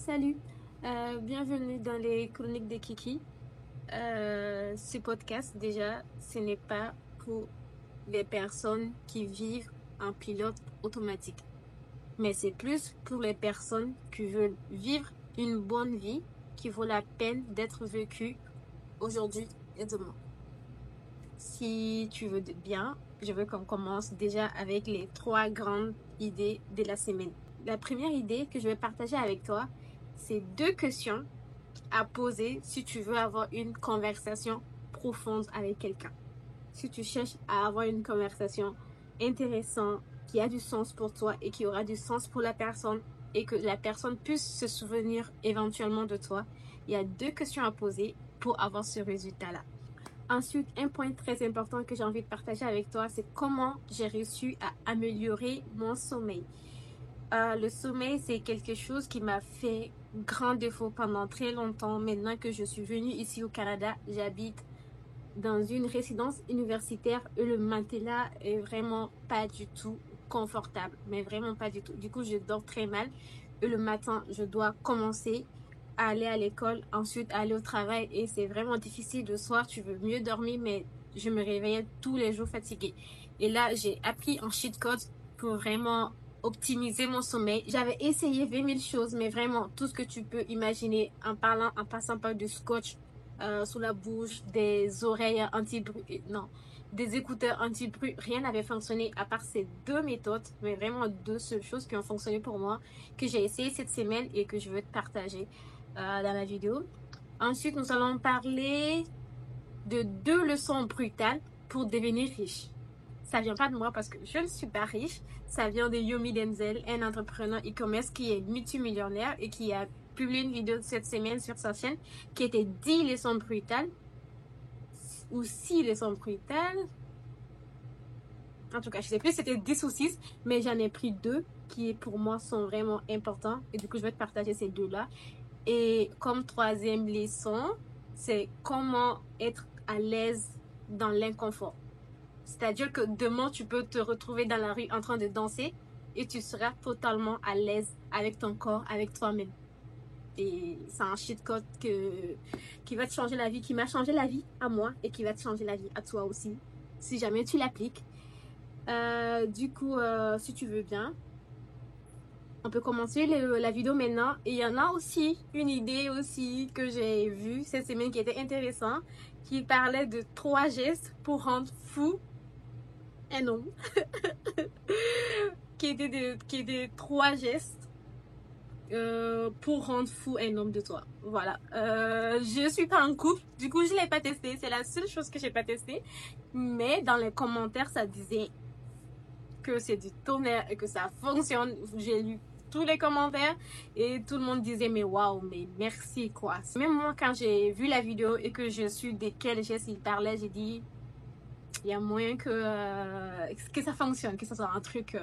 Salut, bienvenue dans les chroniques de Kiki. Ce podcast, déjà, ce n'est pas pour les personnes qui vivent en pilote automatique, mais c'est plus pour les personnes qui veulent vivre une bonne vie qui vaut la peine d'être vécue aujourd'hui et demain. Si tu veux bien, je veux qu'on commence déjà avec les 3 grandes idées de la semaine. La première idée que je vais partager avec toi, c'est 2 questions à poser si tu veux avoir une conversation profonde avec quelqu'un. Si tu cherches à avoir une conversation intéressante, qui a du sens pour toi et qui aura du sens pour la personne et que la personne puisse se souvenir éventuellement de toi, il y a 2 questions à poser pour avoir ce résultat-là. Ensuite, un point très important que j'ai envie de partager avec toi, c'est comment j'ai réussi à améliorer mon sommeil. Le sommeil, c'est quelque chose qui m'a fait grand défaut pendant très longtemps. Maintenant que je suis venue ici au Canada, j'habite dans une résidence universitaire et le matelas est vraiment pas du tout confortable, mais vraiment pas du tout. Du coup, je dors très mal et le matin, je dois commencer à aller à l'école, ensuite aller au travail et c'est vraiment difficile. Le soir, tu veux mieux dormir, mais je me réveillais tous les jours fatiguée. Et là, j'ai appris un cheat code pour vraiment optimiser mon sommeil. J'avais essayé 20 000 choses, mais vraiment tout ce que tu peux imaginer en parlant, en passant par du scotch sous la bouche, des oreilles anti-bruit, non, des écouteurs anti-bruit, rien n'avait fonctionné à part ces 2 méthodes, mais vraiment 2 seules choses qui ont fonctionné pour moi, que j'ai essayé cette semaine et que je veux te partager dans la vidéo. Ensuite, nous allons parler de 2 leçons brutales pour devenir riche. Ça vient pas de moi parce que je ne suis pas riche. Ça vient de Yomi Denzel, un entrepreneur e-commerce qui est multimillionnaire et qui a publié une vidéo cette semaine sur sa chaîne qui était 10 leçons brutales ou 6 leçons brutales. En tout cas, je sais plus si c'était 10 ou 6, mais j'en ai pris 2 qui pour moi sont vraiment importants et du coup je vais te partager ces 2-là. Et comme 3e leçon, c'est comment être à l'aise dans l'inconfort. C'est-à-dire que demain, tu peux te retrouver dans la rue en train de danser et tu seras totalement à l'aise avec ton corps, avec toi-même. Et c'est un cheat code qui va te changer la vie, qui m'a changé la vie à moi et qui va te changer la vie à toi aussi, si jamais tu l'appliques. Du coup, si tu veux bien, on peut commencer la vidéo maintenant. Et il y en a aussi une idée aussi que j'ai vue cette semaine qui était intéressante, qui parlait de 3 gestes pour rendre fou un homme. qui était 3 gestes pour rendre fou un homme de toi. Voilà. Je suis pas en couple, du coup je l'ai pas testé. C'est la seule chose que j'ai pas testé. Mais dans les commentaires, ça disait que c'est du tonnerre et que ça fonctionne. J'ai lu tous les commentaires et tout le monde disait mais waouh, mais merci quoi. Même moi quand j'ai vu la vidéo et que je suis de quel geste il parlait, j'ai dit il y a moyen que ça fonctionne, que ça soit un truc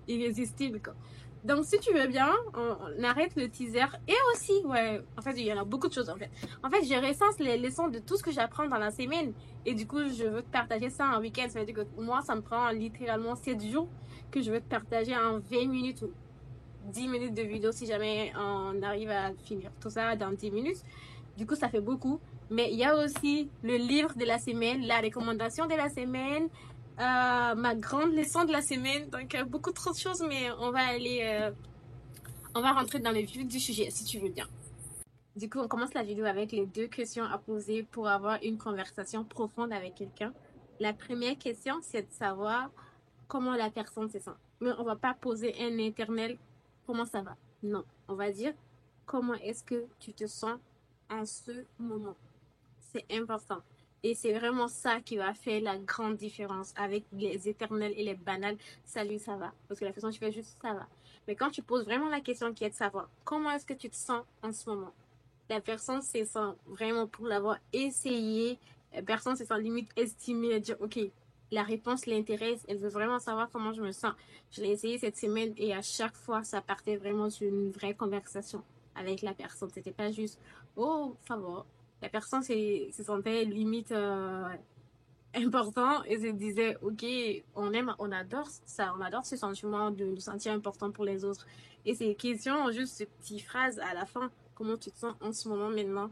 irrésistible quoi. Donc si tu veux bien, on arrête le teaser. Et aussi, ouais, en fait, il y en a beaucoup de choses en fait. En fait, je recense les leçons de tout ce que j'apprends dans la semaine. Et du coup, je veux te partager ça en week-end. Ça veut dire que moi, ça me prend littéralement 7 jours que je veux te partager en 20 minutes ou 10 minutes de vidéo si jamais on arrive à finir tout ça dans 10 minutes. Du coup, ça fait beaucoup. Mais il y a aussi le livre de la semaine, la recommandation de la semaine, ma grande leçon de la semaine. Donc, beaucoup trop de choses, mais on va rentrer dans le vif du sujet si tu veux bien. Du coup, on commence la vidéo avec les 2 questions à poser pour avoir une conversation profonde avec quelqu'un. La première question, c'est de savoir comment la personne se sent. Mais on va pas poser un éternel comment ça va. Non, on va dire comment est-ce que tu te sens à ce moment. C'est important. Et c'est vraiment ça qui va faire la grande différence avec les éternels et les banals. Salut, ça va. Parce que la personne, tu fais juste ça va. Mais quand tu poses vraiment la question qui est de savoir comment est-ce que tu te sens en ce moment, la personne se sent vraiment pour l'avoir essayé. La personne se sent limite estimée à dire ok, la réponse l'intéresse. Elle veut vraiment savoir comment je me sens. Je l'ai essayé cette semaine et à chaque fois, ça partait vraiment sur une vraie conversation avec la personne. C'était pas juste oh, ça va. La personne se sentait limite important et se disait, ok, on aime, on adore ça, on adore ce sentiment de nous sentir important pour les autres. Et ces questions, juste ces petites phrases à la fin, comment tu te sens en ce moment maintenant.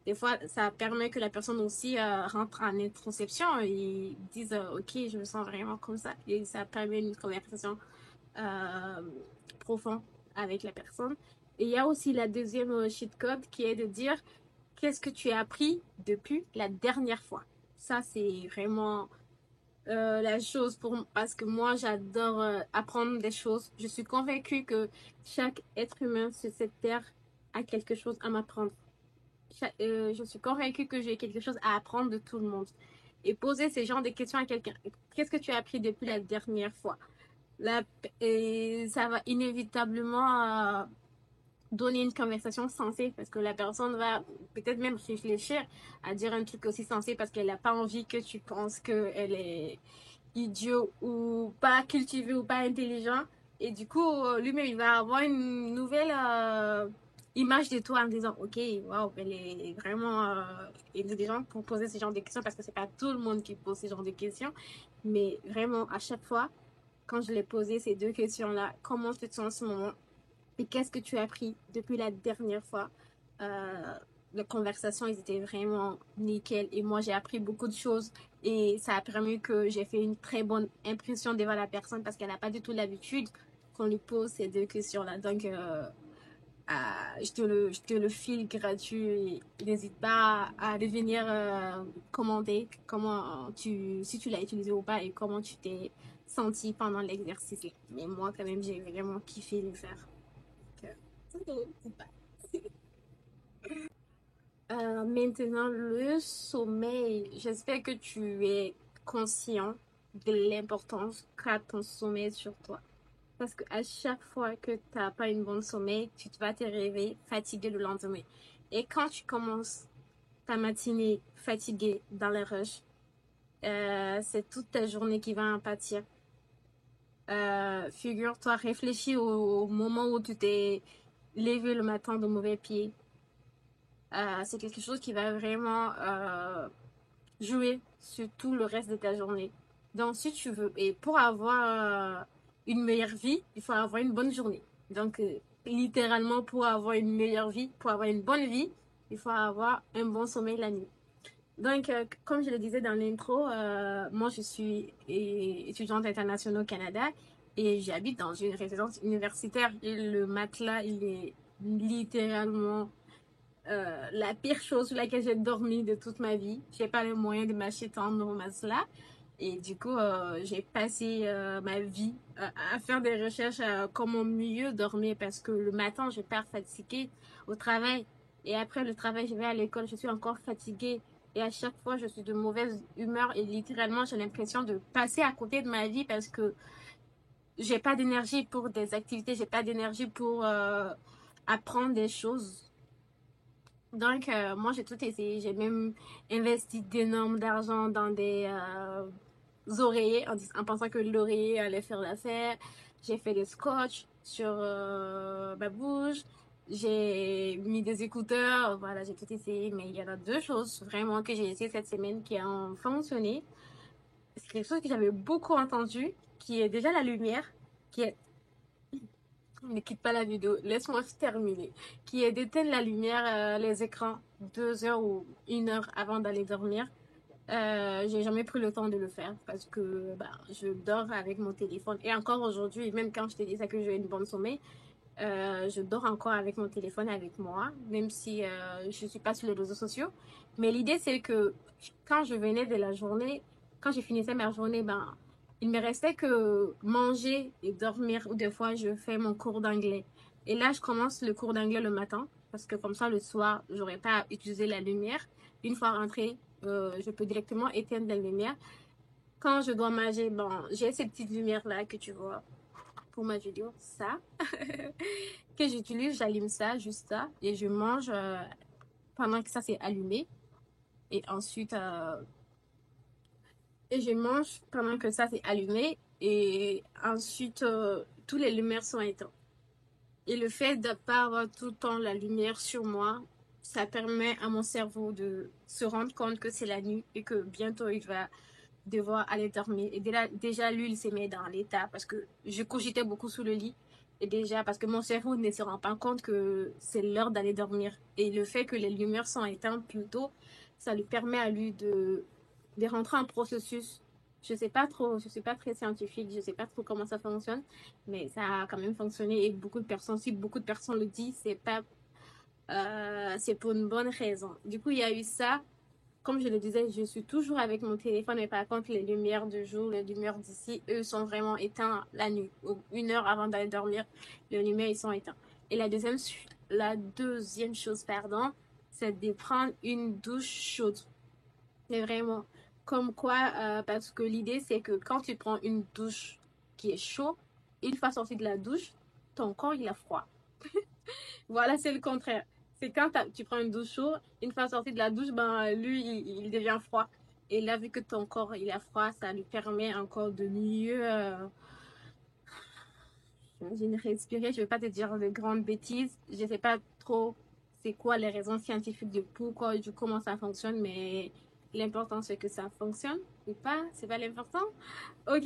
Des fois, ça permet que la personne aussi rentre en introspection et dise, ok, je me sens vraiment comme ça. Et ça permet une conversation euh, profonde avec la personne. Et il y a aussi la deuxième cheat code qui est de dire, qu'est-ce que tu as appris depuis la dernière fois? Ça, c'est vraiment la chose pour parce que moi, j'adore apprendre des choses. Je suis convaincue que chaque être humain sur cette terre a quelque chose à m'apprendre. Je suis convaincue que j'ai quelque chose à apprendre de tout le monde. Et poser ces genres de questions à quelqu'un. Qu'est-ce que tu as appris depuis la dernière fois? Là, et ça va inévitablement donner une conversation sensée parce que la personne va peut-être même réfléchir à dire un truc aussi sensé parce qu'elle n'a pas envie que tu penses qu'elle est idiot ou pas cultivé ou pas intelligent. Et du coup, lui-même, il va avoir une nouvelle image de toi en disant, OK, waouh, elle est vraiment intelligente pour poser ce genre de questions parce que c'est pas tout le monde qui pose ce genre de questions. Mais vraiment, à chaque fois, quand je l'ai posé ces deux questions-là, comment tu te sens en ce moment? Et qu'est-ce que tu as appris depuis la dernière fois? Euh, les conversations, ils étaient vraiment nickel. Et moi, j'ai appris beaucoup de choses. Et ça a permis que j'ai fait une très bonne impression devant la personne parce qu'elle n'a pas du tout l'habitude qu'on lui pose ces deux questions-là. Donc, je te le file gratuit. N'hésite pas à venir commenter comment si tu l'as utilisé ou pas et comment tu t'es senti pendant l'exercice. Mais moi, quand même, j'ai vraiment kiffé le faire. Maintenant, le sommeil, j'espère que tu es conscient de l'importance qu'a ton sommeil sur toi. Parce qu'à chaque fois que tu n'as pas une bonne sommeil, tu vas te réveiller fatigué le lendemain. Et quand tu commences ta matinée fatiguée dans les rushs, c'est toute ta journée qui va en pâtir. Figure-toi, réfléchis au moment où tu t'es levé le matin de mauvais pied. C'est quelque chose qui va vraiment jouer sur tout le reste de ta journée. Donc, si tu veux, et pour avoir une meilleure vie, il faut avoir une bonne journée. Donc, littéralement, pour avoir une meilleure vie, pour avoir une bonne vie, il faut avoir un bon sommeil la nuit. Donc, comme je le disais dans l'intro, moi, je suis étudiante internationale au Canada et j'habite dans une résidence universitaire. Et le matelas, il est littéralement la pire chose sur laquelle j'ai dormi de toute ma vie. J'ai pas le moyen de m'acheter au matelas. Et du coup, j'ai passé ma vie à faire des recherches à comment mieux dormir parce que le matin, je pars fatiguée au travail. Et après le travail, je vais à l'école, je suis encore fatiguée. Et à chaque fois, je suis de mauvaise humeur et littéralement, j'ai l'impression de passer à côté de ma vie parce que j'ai pas d'énergie pour des activités, j'ai pas d'énergie pour apprendre des choses. Donc, moi, j'ai tout essayé. J'ai même investi d'énormes d'argent dans des oreillers en pensant que l'oreiller allait faire l'affaire. J'ai fait des scotch sur ma bouche. J'ai mis des écouteurs. Voilà, j'ai tout essayé. Mais il y en a deux choses vraiment que j'ai essayé cette semaine qui ont fonctionné. C'est quelque chose que j'avais beaucoup entendu, qui est déjà la lumière, qui est ne quitte pas la vidéo, laisse-moi terminer. Qui est d'éteindre la lumière, les écrans 2 heures ou 1 heure avant d'aller dormir. J'ai jamais pris le temps de le faire parce que bah, je dors avec mon téléphone. Et encore aujourd'hui, même quand je te dis ça que j'ai une bonne sommeil, je dors encore avec mon téléphone avec moi, même si je suis pas sur les réseaux sociaux. Mais l'idée, c'est que quand je venais de la journée, quand je finissais ma journée, ben, il me restait que manger et dormir. Ou des fois, je fais mon cours d'anglais. Et là, je commence le cours d'anglais le matin parce que comme ça, le soir, j'aurais pas à utiliser la lumière. Une fois rentrée, je peux directement éteindre la lumière. Quand je dois manger, bon, j'ai ces petites lumières-là que tu vois pour ma vidéo, ça, que j'utilise, j'allume ça, juste ça, et je mange pendant que ça c'est allumé. Et ensuite, et je mange pendant que ça c'est allumé. Et ensuite, tous les lumières sont éteintes. Et le fait de ne pas avoir tout le temps la lumière sur moi, ça permet à mon cerveau de se rendre compte que c'est la nuit et que bientôt il va devoir aller dormir. Et déjà lui, il se met dans l'état parce que je cogitais beaucoup sous le lit. Et déjà, parce que mon cerveau ne se rend pas compte que c'est l'heure d'aller dormir. Et le fait que les lumières sont éteintes plus tôt, ça lui permet à lui de rentrer en processus. Je sais pas trop, je suis pas très scientifique, je sais pas trop comment ça fonctionne, mais ça a quand même fonctionné et beaucoup de personnes, si beaucoup de personnes le disent, c'est pour une bonne raison. Du coup, il y a eu ça. Comme je le disais, je suis toujours avec mon téléphone, mais par contre, les lumières du jour, les lumières d'ici, eux, sont vraiment éteints la nuit. Une heure avant d'aller dormir, les lumières, ils sont éteints. Et la deuxième chose, pardon, c'est de prendre une douche chaude. C'est vraiment comme quoi, parce que l'idée, c'est que quand tu prends une douche qui est chaude, une fois sorti de la douche, ton corps, il a froid. Voilà, c'est le contraire. C'est quand tu prends une douche chaude, une fois sorti de la douche, ben, lui, il devient froid. Et là, vu que ton corps, il a froid, ça lui permet encore de mieux, j'imagine, respirer. Je ne vais pas te dire de grandes bêtises. Je ne sais pas trop c'est quoi les raisons scientifiques de pourquoi, du comment ça fonctionne, mais l'important, c'est que ça fonctionne ou pas. C'est pas l'important. Ok,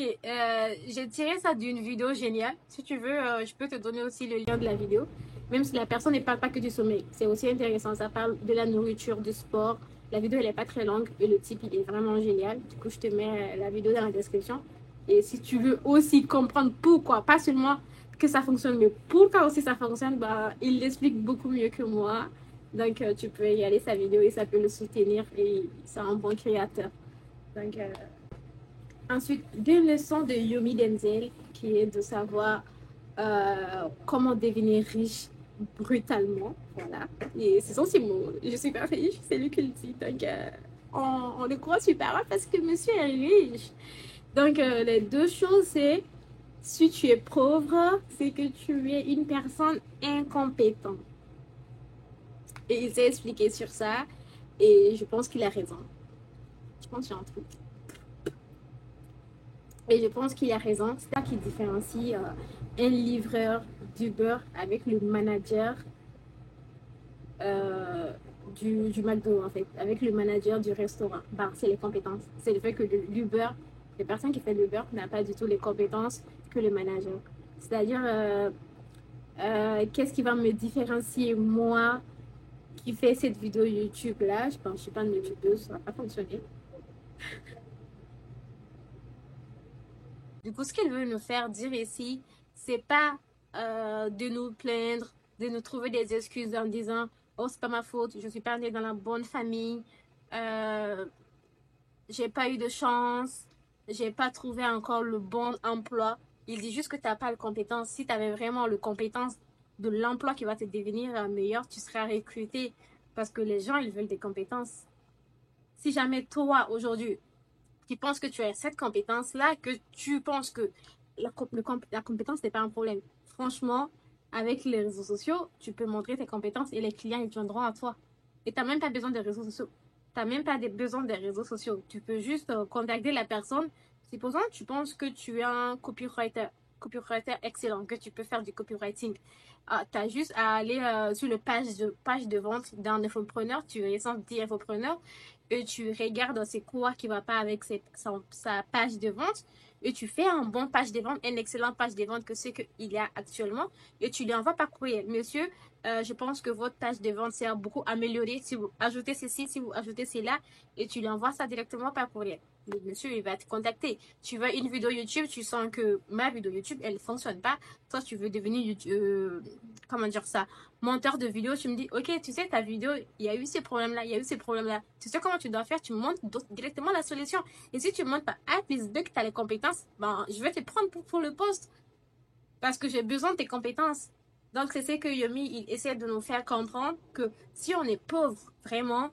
j'ai tiré ça d'une vidéo géniale. Si tu veux, je peux te donner aussi le lien de la vidéo. Même si la personne ne parle pas que du sommeil. C'est aussi intéressant. Ça parle de la nourriture, du sport. La vidéo, elle n'est pas très longue et le type, il est vraiment génial. Du coup, je te mets la vidéo dans la description. Et si tu veux aussi comprendre pourquoi, pas seulement que ça fonctionne, mais pourquoi aussi ça fonctionne, bah, il l'explique beaucoup mieux que moi. Donc, tu peux y aller sa vidéo et ça peut le soutenir et c'est un bon créateur. Donc, ensuite, deux leçons de Yomi Denzel, qui est de savoir comment devenir riche brutalement. Voilà. Et c'est son mot. Je suis pas riche, c'est lui qui le dit. Donc, on le croit super parce que monsieur est riche. Donc, les deux choses, c'est si tu es pauvre, c'est que tu es une personne incompétente. Et il s'est expliqué sur ça. Et je pense qu'il a raison. Je pense qu'il y a un truc. Et je pense qu'il a raison. C'est ça qui différencie un livreur d'Uber avec le manager euh, du McDo, en fait, avec le manager du restaurant. Bah, c'est les compétences. C'est le fait que l'Uber, les personnes qui font l'Uber n'a pas du tout les compétences que le manager. C'est-à-dire, qu'est-ce qui va me différencier, moi, qui fais cette vidéo YouTube-là? Je pense que je ne suis pas une YouTubeuse, ça ne va pas fonctionner. Du coup, ce qu'il veut nous faire dire ici, c'est pas de nous plaindre, de nous trouver des excuses en disant oh, c'est pas ma faute, je suis pas née dans la bonne famille, euh, j'ai pas eu de chance, j'ai pas trouvé encore le bon emploi. Il dit juste que tu n'as pas de compétence. Si tu avais vraiment le compétence de l'emploi qui va te devenir meilleur, tu seras recruté parce que les gens, ils veulent des compétences. Si jamais toi, aujourd'hui, tu penses que tu as cette compétence-là, que tu penses que la compétence n'est pas un problème. Franchement, avec les réseaux sociaux, tu peux montrer tes compétences et les clients, ils viendront à toi. Et tu n'as même pas besoin des réseaux sociaux. Tu n'as même pas besoin des réseaux sociaux. Tu peux juste contacter la personne. Supposons que tu penses que tu es un copywriter excellent, que tu peux faire du copywriting. Ah, tu as juste à aller sur le page de vente d'un infopreneur. Tu descends 10 infopreneurs et tu regardes c'est quoi qui va pas avec sa page de vente et tu fais un bon page de vente, un excellent page de vente que ce qu'il y a actuellement et tu lui envoies par courriel. Monsieur, je pense que votre page de vente s'est beaucoup améliorée si vous ajoutez ceci, si vous ajoutez cela et tu lui envoies ça directement par courriel. Le monsieur, il va te contacter. Tu veux une vidéo YouTube, tu sens que ma vidéo YouTube, elle ne fonctionne pas. Toi, tu veux devenir YouTube, comment dire ça, monteur de vidéo, tu me dis, ok, tu sais, ta vidéo, il y a eu ces problèmes-là, il y a eu ces problèmes-là. Tu sais comment tu dois faire, tu montres directement la solution. Et si tu ne montres pas A plus B que tu as les compétences, ben, je vais te prendre pour le poste parce que j'ai besoin de tes compétences. Donc, c'est ce que Yomi, il essaie de nous faire comprendre que si on est pauvre, vraiment,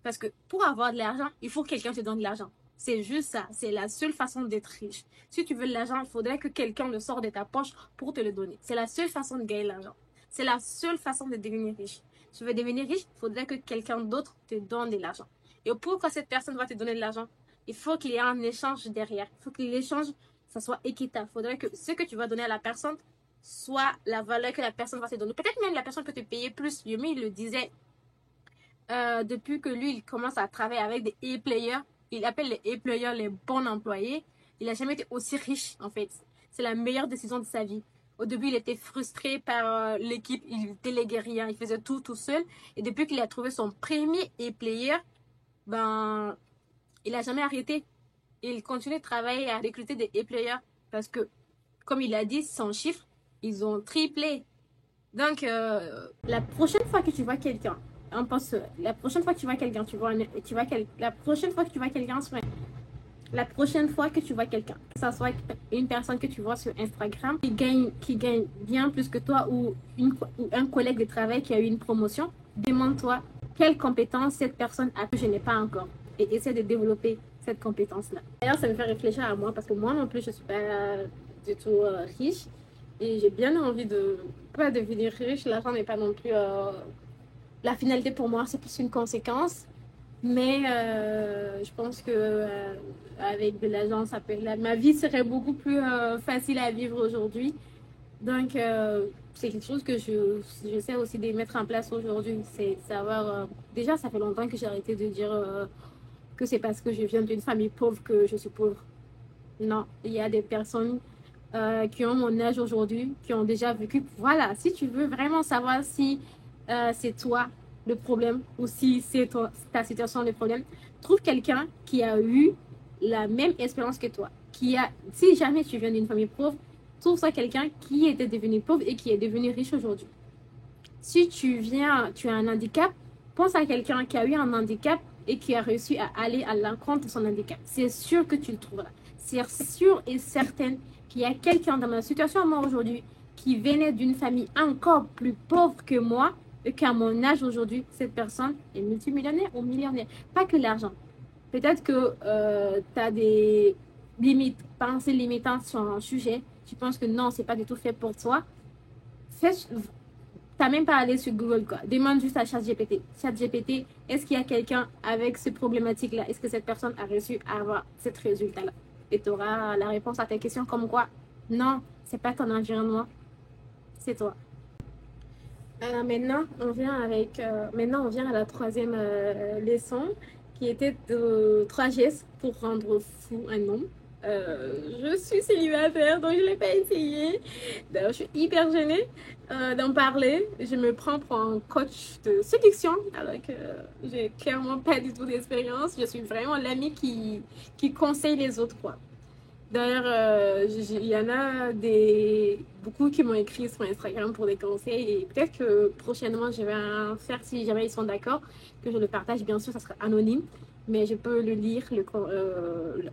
parce que pour avoir de l'argent, il faut que quelqu'un te donne de l'argent. C'est juste ça. C'est la seule façon d'être riche. Si tu veux de l'argent, il faudrait que quelqu'un le sorte de ta poche pour te le donner. C'est la seule façon de gagner l'argent. C'est la seule façon de devenir riche. Si tu veux devenir riche, il faudrait que quelqu'un d'autre te donne de l'argent. Et pourquoi cette personne va te donner de l'argent? Il faut qu'il y ait un échange derrière. Il faut que l'échange, ça soit équitable. Il faudrait que ce que tu vas donner à la personne soit la valeur que la personne va te donner. Peut-être même la personne peut te payer plus. Yumi, il le disait depuis que lui, il commence à travailler avec des A-players, il appelle les A-players les bons employés, il n'a jamais été aussi riche, en fait. C'est la meilleure décision de sa vie. Au début, il était frustré par l'équipe, il déléguait rien, il faisait tout seul. Et depuis qu'il a trouvé son premier A-player, ben, il n'a jamais arrêté. Il continue de travailler à recruter des A-players parce que, comme il a dit, son chiffre, ils ont triplé. Donc, la prochaine fois que tu vois quelqu'un, on pense, la prochaine fois que tu vois quelqu'un, la prochaine fois que tu vois quelqu'un la prochaine fois que tu vois quelqu'un, que ce soit une personne que tu vois sur Instagram qui gagne bien plus que toi ou un collègue de travail qui a eu une promotion, demande-toi quelle compétence cette personne a que je n'ai pas encore et essaie de développer cette compétence-là. D'ailleurs, ça me fait réfléchir à moi parce que moi non plus, je ne suis pas du tout riche et j'ai bien envie de pas devenir riche. L'argent n'est pas non plus la finalité pour moi, c'est plus une conséquence. Mais je pense que avec de l'argent, ma vie serait beaucoup plus facile à vivre aujourd'hui. Donc, c'est quelque chose que je sais aussi de mettre en place aujourd'hui. C'est savoir. Déjà, ça fait longtemps que j'ai arrêté de dire que c'est parce que je viens d'une famille pauvre que je suis pauvre. Non, il y a des personnes qui ont mon âge aujourd'hui, qui ont déjà vécu. Voilà, si tu veux vraiment savoir si c'est toi le problème ou si c'est ta situation le problème, trouve quelqu'un qui a eu la même expérience que toi. Si jamais tu viens d'une famille pauvre, trouve ça quelqu'un qui était devenu pauvre et qui est devenu riche aujourd'hui. Si tu as un handicap, pense à quelqu'un qui a eu un handicap et qui a réussi à aller à l'encontre de son handicap. C'est sûr que tu le trouveras. C'est sûr et certain qu'il y a quelqu'un dans ma situation à moi aujourd'hui qui venait d'une famille encore plus pauvre que moi et qu'à mon âge aujourd'hui, cette personne est multimillionnaire ou millionnaire. Pas que l'argent. Peut-être que tu as des pensées limitantes sur un sujet. Tu penses que non, c'est pas du tout fait pour toi. T'as même pas allé sur Google, quoi. Demande juste à ChatGPT. ChatGPT, est-ce qu'il y a quelqu'un avec ce problématique-là? Est-ce que cette personne a réussi à avoir ce résultat-là? Et tu auras la réponse à tes questions comme quoi, non, c'est pas ton environnement, c'est toi. Maintenant, on vient à la troisième leçon qui était de 3 gestes pour rendre fou un homme. Je suis célibataire, donc je ne l'ai pas essayé. D'ailleurs, je suis hyper gênée d'en parler. Je me prends pour un coach de séduction, alors que j'ai clairement pas du tout d'expérience. Je suis vraiment l'amie qui conseille les autres, quoi. D'ailleurs, il y en a beaucoup qui m'ont écrit sur Instagram pour des conseils et peut-être que prochainement je vais en faire si jamais ils sont d'accord, que je le partage. Bien sûr, ça sera anonyme, mais je peux le lire,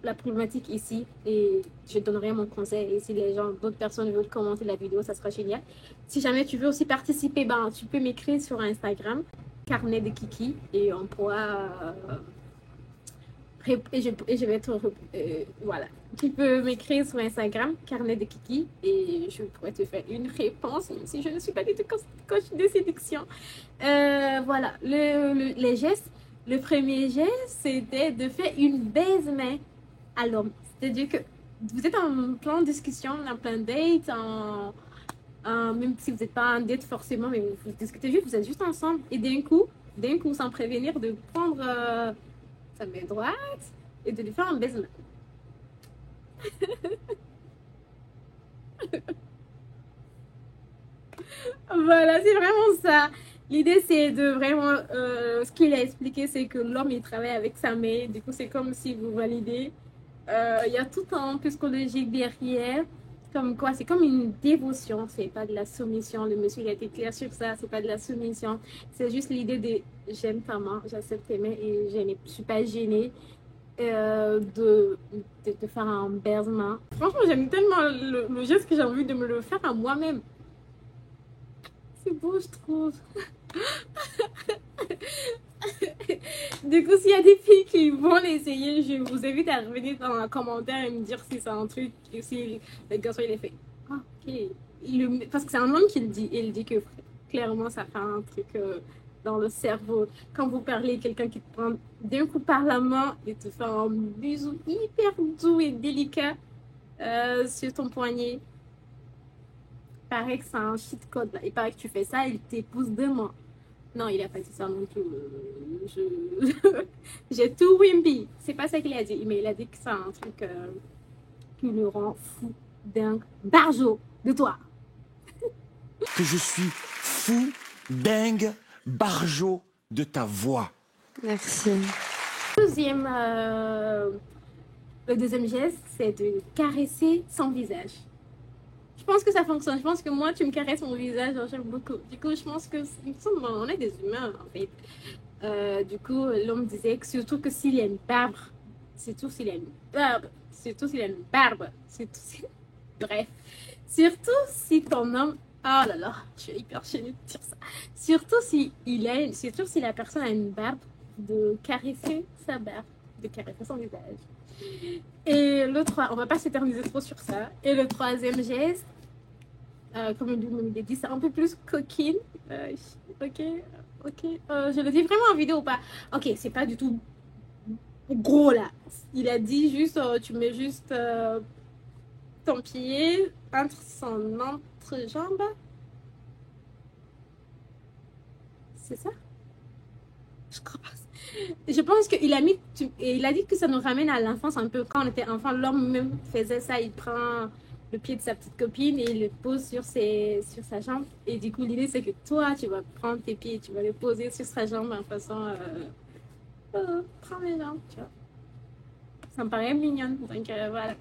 la problématique ici et je donnerai mon conseil. Et si d'autres personnes veulent commenter la vidéo, ça sera génial. Si jamais tu veux aussi participer, ben, tu peux m'écrire sur Instagram, Carnet de Kiki, et on pourra et je vais te... voilà. Tu peux m'écrire sur Instagram, Carnet de Kiki, et je pourrais te faire une réponse, même si je ne suis pas du tout coach de séduction. Voilà. Les gestes. Le premier geste, c'était de faire une baise-main à l'homme. C'est-à-dire que vous êtes en plein discussion, en plein date, même si vous n'êtes pas en date forcément, mais vous discutez juste, vous êtes juste ensemble. Et d'un coup, sans prévenir, de prendre sa main droite et de lui faire un baisement. Voilà, c'est vraiment ça. L'idée, c'est de vraiment... ce qu'il a expliqué, c'est que l'homme, il travaille avec sa main. Du coup, c'est comme si vous validez. Il y a tout un psychologique derrière. Comme quoi, c'est comme une dévotion. C'est pas de la soumission. Le monsieur, il a été clair sur ça. C'est pas de la soumission. C'est juste l'idée de j'aime ta main, j'accepte tes mains et je ne suis pas gênée de faire un baisement. Franchement, j'aime tellement le geste que j'ai envie de me le faire à moi-même. C'est beau, je trouve. Du coup, s'il y a des filles qui vont l'essayer, je vous invite à revenir dans un commentaire et me dire si c'est un truc, et si le garçon il est fait. Ah, ok. Parce que c'est un homme qui le dit. Et il dit que clairement, ça fait un truc dans le cerveau. Quand vous parlez, quelqu'un qui te prend d'un coup par la main et te fait un bisou hyper doux et délicat sur ton poignet. Il paraît que c'est un cheat code là. Il paraît que tu fais ça, il t'épouse demain. Non, il a pas dit ça non plus. J'ai tout Wimby. C'est pas ça qu'il a dit, mais il a dit que c'est un truc qui le rend fou, dingue, barjo de toi. Que je suis fou, dingue, barjo de ta voix. Merci. Deuxième, le deuxième geste, c'est de caresser son visage. Je pense que ça fonctionne. Je pense que moi, tu me caresses mon visage, j'aime beaucoup. Du coup, je pense que on est des humains, en fait. Du coup, l'homme disait que surtout que s'il y a une barbe, surtout s'il y a une barbe, surtout s'il y a une barbe, surtout si... Bref, surtout si ton homme... Oh là là, je suis hyper gênée de dire ça. Surtout surtout si la personne a une barbe, de caresser sa barbe, de caresser son visage. Et le 3, on va pas s'éterniser trop sur ça. Et le troisième geste, comme il a dit, c'est un peu plus coquine. Ok, je le dis vraiment en vidéo ou pas? Ok, c'est pas du tout gros là. Il a dit juste, tu mets juste ton pied entre son entrejambe. C'est ça? Je crois pas. Je pense qu'il a mis, il a dit que ça nous ramène à l'enfance un peu. Quand on était enfant, l'homme même faisait ça. Il prend le pied de sa petite copine et il le pose sur sa jambe. Et du coup, l'idée, c'est que toi, tu vas prendre tes pieds et tu vas les poser sur sa jambe en façon, prends mes jambes, tu vois. Ça me paraît mignonne. Donc, voilà.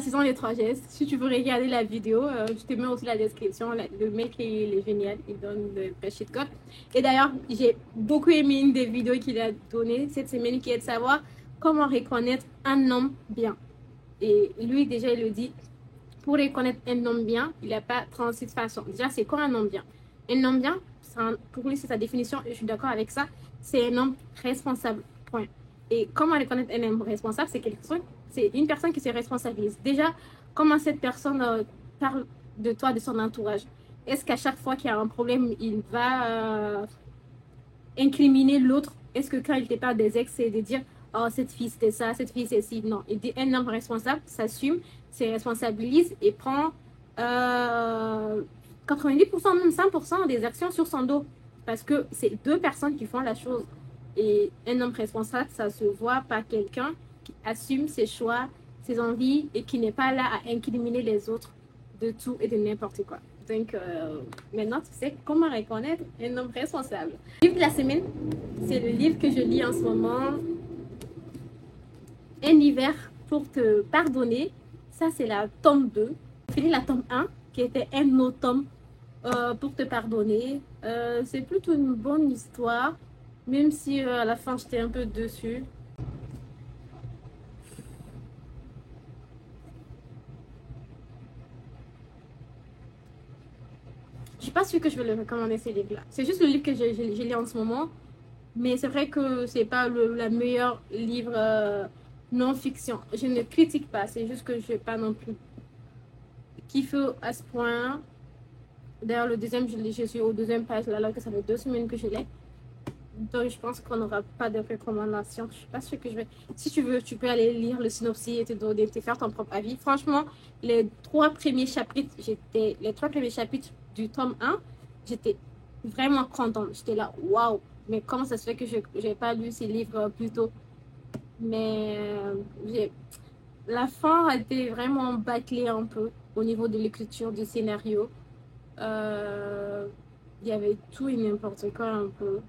Ce sont les 3 gestes. Si tu veux regarder la vidéo, je te mets aussi la description. Le mec, il est génial. Il donne de pêcher de code. Et d'ailleurs, j'ai beaucoup aimé une des vidéos qu'il a données cette semaine qui est de savoir comment reconnaître un homme bien. Et lui, déjà, il le dit. Pour reconnaître un homme bien, il n'y a pas 36 façons. Déjà, c'est quoi un homme bien? Un homme bien, pour lui, c'est sa définition. Et je suis d'accord avec ça. C'est un homme responsable. Point. Et comment reconnaître un homme responsable? C'est une personne qui se responsabilise. Déjà, comment cette personne parle de toi, de son entourage? Est-ce qu'à chaque fois qu'il y a un problème, il va incriminer l'autre? Est-ce que quand il te parle des ex, c'est de dire oh, cette fille c'était ça, cette fille c'est ci? Non, il dit un homme responsable, s'assume, se responsabilise et prend 90%, même 100% des actions sur son dos. Parce que c'est 2 personnes qui font la chose. Et un homme responsable, ça se voit par quelqu'un qui assume ses choix, ses envies et qui n'est pas là à incriminer les autres de tout et de n'importe quoi. Donc, maintenant, tu sais comment reconnaître un homme responsable. Le livre de la semaine, c'est le livre que je lis en ce moment. Un hiver pour te pardonner. Ça, c'est la tome 2. J'ai fini la tome 1, qui était un autre tome pour te pardonner. C'est plutôt une bonne histoire, même si à la fin, j'étais un peu dessus. Je suis pas sûre que je vais le recommander, ces livres-là. C'est juste le livre que j'ai lu en ce moment. Mais c'est vrai que c'est pas la meilleure livre non-fiction. Je ne critique pas, c'est juste que je n'ai pas non plus kiffé à ce point. D'ailleurs, le deuxième, je suis au deuxième page, là, que ça fait 2 semaines que je l'ai. Donc, je pense qu'on n'aura pas de recommandations. Je suis pas sûre que je vais... Si tu veux, tu peux aller lire le synopsis et te faire ton propre avis. Franchement, les 3 premiers chapitres, du tome 1, j'étais vraiment contente. J'étais là, waouh! Mais comment ça se fait que je n'ai pas lu ces livres plus tôt? Mais la fin a été vraiment bâclée un peu au niveau de l'écriture du scénario. Il y avait tout et n'importe quoi un peu.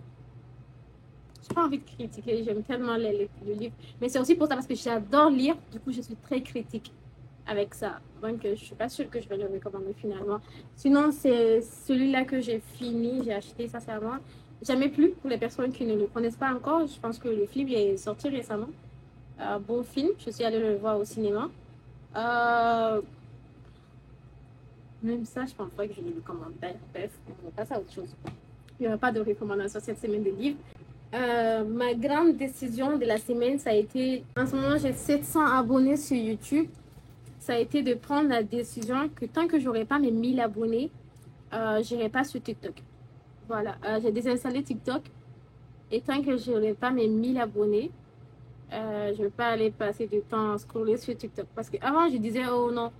J'ai pas envie de critiquer, j'aime tellement le livre. Mais c'est aussi pour ça parce que j'adore lire, du coup je suis très critique avec ça. Donc je suis pas sûre que je vais le recommander finalement. Sinon c'est celui-là que j'ai fini, j'ai acheté sincèrement. Jamais plus pour les personnes qui ne le connaissent pas encore. Je pense que le film est sorti récemment. Bon film, je suis allée le voir au cinéma. Même ça, je pense pas que je le recommande. Bref, on passe à autre chose. Il n'y aura pas de recommandation cette semaine de livres. Ma grande décision de la semaine, ça a été, en ce moment j'ai 700 abonnés sur YouTube, ça a été de prendre la décision que tant que j'aurai pas mes 1000 abonnés, j'irai pas sur TikTok. Voilà, j'ai désinstallé TikTok et tant que j'aurai pas mes 1000 abonnés, je vais pas aller passer du temps à scroller sur TikTok. Parce qu'avant je disais, oh non,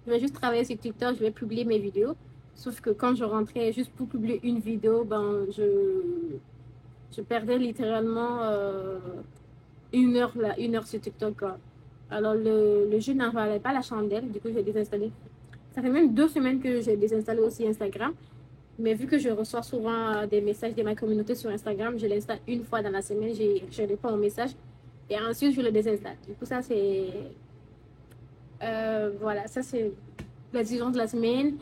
je vais juste travailler sur TikTok, je vais publier mes vidéos. Sauf que quand je rentrais juste pour publier une vidéo, ben, je perdais littéralement 1 heure, là, 1 heure sur TikTok, quoi. Alors, le jeu n'en valait pas la chandelle. Du coup, j'ai désinstallé. Ça fait même 2 semaines que j'ai désinstallé aussi Instagram. Mais vu que je reçois souvent des messages de ma communauté sur Instagram, je l'installe une fois dans la semaine, je réponds aux messages et ensuite je le désinstalle. Du coup, ça c'est voilà, ça c'est la décision de la semaine.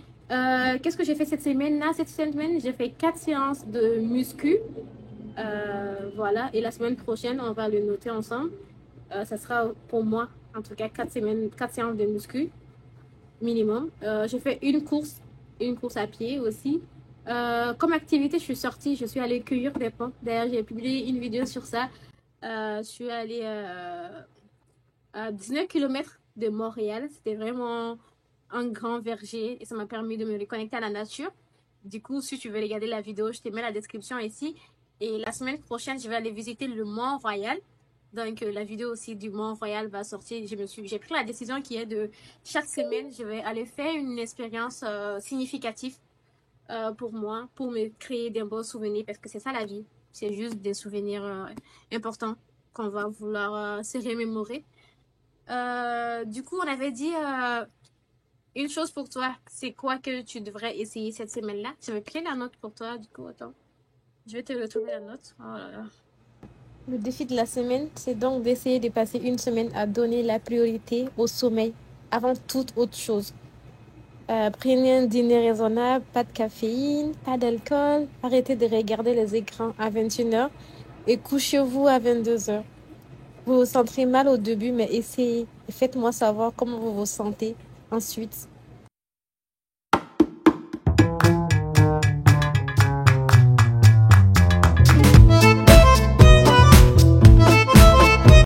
Qu'est-ce que j'ai fait cette semaine-là? Cette semaine, j'ai fait 4 séances de muscu. Voilà, et la semaine prochaine, on va le noter ensemble. Ça sera pour moi, en tout cas, 4 séances de muscu minimum. J'ai fait une course à pied aussi. Comme activité, je suis sortie, je suis allée cueillir des pommes. D'ailleurs, j'ai publié une vidéo sur ça. Je suis allée à 19 km de Montréal. C'était vraiment un grand verger et ça m'a permis de me reconnecter à la nature. Du coup, si tu veux regarder la vidéo, je te mets la description ici. Et la semaine prochaine, je vais aller visiter le Mont-Royal. Donc, la vidéo aussi du Mont-Royal va sortir. J'ai pris la décision qui est de chaque semaine, je vais aller faire une expérience significative pour moi, pour me créer des bons souvenirs, parce que c'est ça la vie. C'est juste des souvenirs importants qu'on va vouloir se remémorer. Du coup, on avait dit une chose pour toi. C'est quoi que tu devrais essayer cette semaine-là? Je vais créer la note pour toi. Du coup, attends. Je vais te retrouver la note. Oh là là. Le défi de la semaine, c'est donc d'essayer de passer une semaine à donner la priorité au sommeil avant toute autre chose. Prenez un dîner raisonnable, pas de caféine, pas d'alcool, arrêtez de regarder les écrans à 21h et couchez-vous à 22h. Vous vous sentirez mal au début, mais essayez et faites-moi savoir comment vous vous sentez ensuite.